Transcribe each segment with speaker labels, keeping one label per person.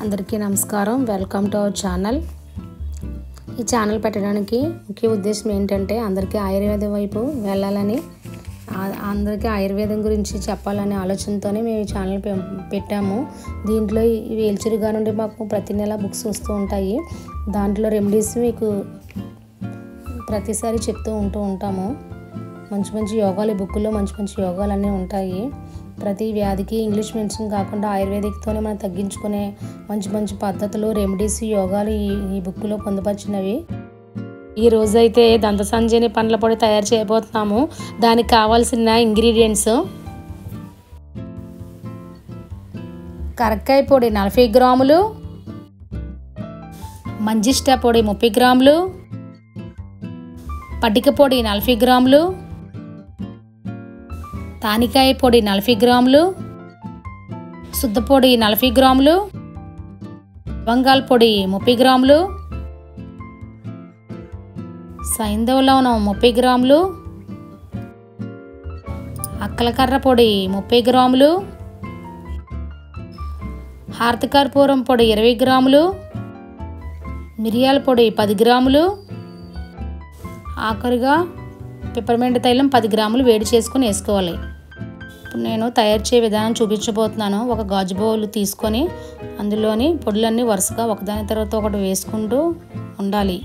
Speaker 1: అందరికీ నమస్కారం. Welcome to our channel. ఈ ఛానల్ పెట్టడానికి ముఖ్య ఉద్దేశం ఏంటంటే అందరికీ ఆయుర్వేదం వైపు వెళ్ళాలని, అందరికీ ఆయుర్వేదం గురించి చెప్పాలనే ఆలోచనతోనే మేము ఈ ఛానల్ పెట్టాము. దీంట్లో ఈ వేల్చురుగా నుండి మాకు ప్రతి నెల బుక్స్ వస్తూ ఉంటాయి. దాంట్లో రెమెడీస్ మీకు ప్రతిసారి చెప్తూ ఉంటాము. మంచి మంచి యోగాలు, ఈ బుక్లో మంచి మంచి యోగాలు అన్నీ ఉంటాయి. ప్రతి వ్యాధికి ఇంగ్లీష్ మెడిసిన్ కాకుండా ఆయుర్వేదిక్తోనే మనం తగ్గించుకునే మంచి మంచి పద్ధతులు, రెమెడీస్, యోగాలు ఈ బుక్లో పొందుపరిచినవి. ఈ రోజైతే దంత సంజీవని పండ్ల పొడి తయారు చేయబోతున్నాము. దానికి కావాల్సిన ఇంగ్రీడియంట్స్: కరక్కాయ పొడి 40 గ్రాములు, మంజిష్ట పొడి 30 గ్రాములు, పటిక పొడి 40 గ్రాములు, తానికాయ పొడి 40 గ్రాములు, శుద్ధపొడి 40 గ్రాములు, లవంగాల పొడి 30 గ్రాములు, సైంధవ లవణం 30 గ్రాములు, అక్కలకర్ర పొడి 30 గ్రాములు, హారతికర్పూరం పొడి 20 గ్రాములు, మిరియాల పొడి 10 గ్రాములు, ఆఖరిగా పెప్పర్మెంట్ తైలం 10 గ్రాములు వేడి చేసుకొని వేసుకోవాలి. ఇప్పుడు నేను తయారు చేసే విధానం చూపించబోతున్నాను. ఒక గాజు బౌల్ తీసుకొని అందులోని పొడులన్నీ వరుసగా ఒకదాని తర్వాత ఒకటి వేసుకుంటూ ఉండాలి.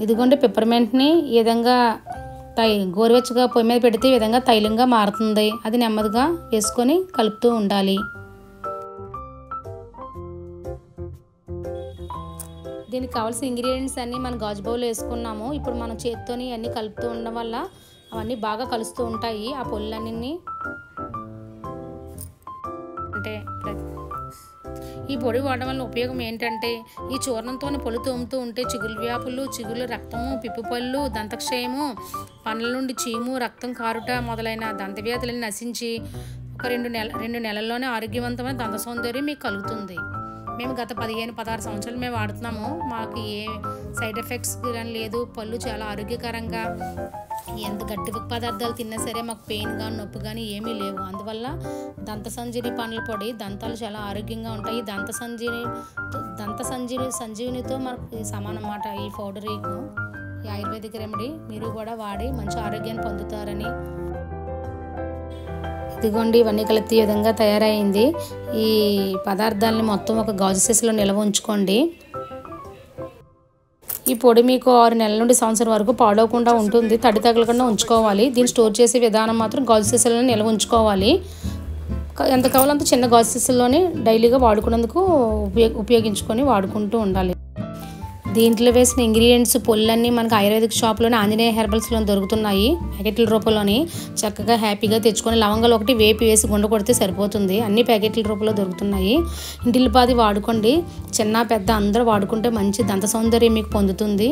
Speaker 1: ఇదిగోండి, పెప్పర్మెంట్ని ఈ విధంగా గోరువెచ్చగా పొయ్యి మీద పెడితే ఈ విధంగా తైలంగా మారుతుంది. అది నెమ్మదిగా వేసుకొని కలుపుతూ ఉండాలి. దీనికి కావాల్సిన ఇంగ్రీడియంట్స్ అన్నీ మనం గాజు బౌల్లో వేసుకున్నాము. ఇప్పుడు మనం చేత్తోని అన్నీ కలుపుతూ ఉండడం వల్ల అవన్నీ బాగా కలుస్తూ ఉంటాయి. ఆ పొల్లన్నీ అంటే ఈ పొడి వాడడం వల్ల ఉపయోగం ఏంటంటే, ఈ చూర్ణంతో పొలు తోముతూ ఉంటే చిగులు వ్యాపులు, చిగులు, రక్తము, పిప్పుపళ్ళు, దంతక్షయము, పండ్ల నుండి చీము, రక్తం కారుట మొదలైన దంతవ్యాధులను నశించి ఒక 2 నెలల్లోనే ఆరోగ్యవంతమైన దంత సౌందర్యం మీకు కలుగుతుంది. మేము గత 15-16 సంవత్సరాలు మేము వాడుతున్నాము. మాకు ఏ సైడ్ ఎఫెక్ట్స్ కానీ లేదు. పళ్ళు చాలా ఆరోగ్యకరంగా, ఎంత గట్టి పదార్థాలు తిన్నా సరే మాకు పెయిన్ కానీ నొప్పి కానీ ఏమీ లేవు. అందువల్ల దంత సంజీవని పండ్ల పొడి దంతాలు చాలా ఆరోగ్యంగా ఉంటాయి. దంత సంజీవనితో మనకు సమానం అన్నమాట. ఈ పౌడర్, ఈ ఆయుర్వేదిక్ రెమెడీ మీరు కూడా వాడి మంచి ఆరోగ్యాన్ని పొందుతారని. ఇదిగోండి, ఇవన్నీ కలిపి ఈ విధంగా తయారైంది. ఈ పదార్థాలని మొత్తం ఒక గాజు సీసాలో నిల్వ ఉంచుకోండి. ఈ పొడి మీకు 6 నెలల నుండి సంవత్సరం వరకు పాడవకుండా ఉంటుంది. తడి తగలకుండా ఉంచుకోవాలి. దీన్ని స్టోర్ చేసే విధానం మాత్రం గాజు సీసాలో నిల్వ ఉంచుకోవాలి. ఎంత కావాలంత చిన్న గాజు సీసాల్లోనే డైలీగా వాడుకునేందుకు ఉపయోగించుకొని వాడుకుంటూ ఉండాలి. దీంట్లో వేసిన ఇంగ్రీడియంట్స్ పొల్లన్నీ మనకు ఆయుర్వేదిక్ షాప్లోని ఆంజనేయ హెర్బల్స్లో దొరుకుతున్నాయి. ప్యాకెట్ల రూపంలోని చక్కగా హ్యాపీగా తెచ్చుకొని లవంగాలు ఒకటి వేపి వేసి గుండ కొడితే సరిపోతుంది. అన్ని ప్యాకెట్ల రూపంలో దొరుకుతున్నాయి. ఇంటిల్లిపాది వాడుకోండి. చిన్న పెద్ద అందరూ వాడుకుంటే మంచి దంత సౌందర్యం మీకు పొందుతుంది.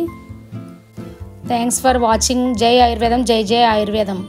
Speaker 1: Thanks for watching. జై ఆయుర్వేదం, జై జై ఆయుర్వేదం.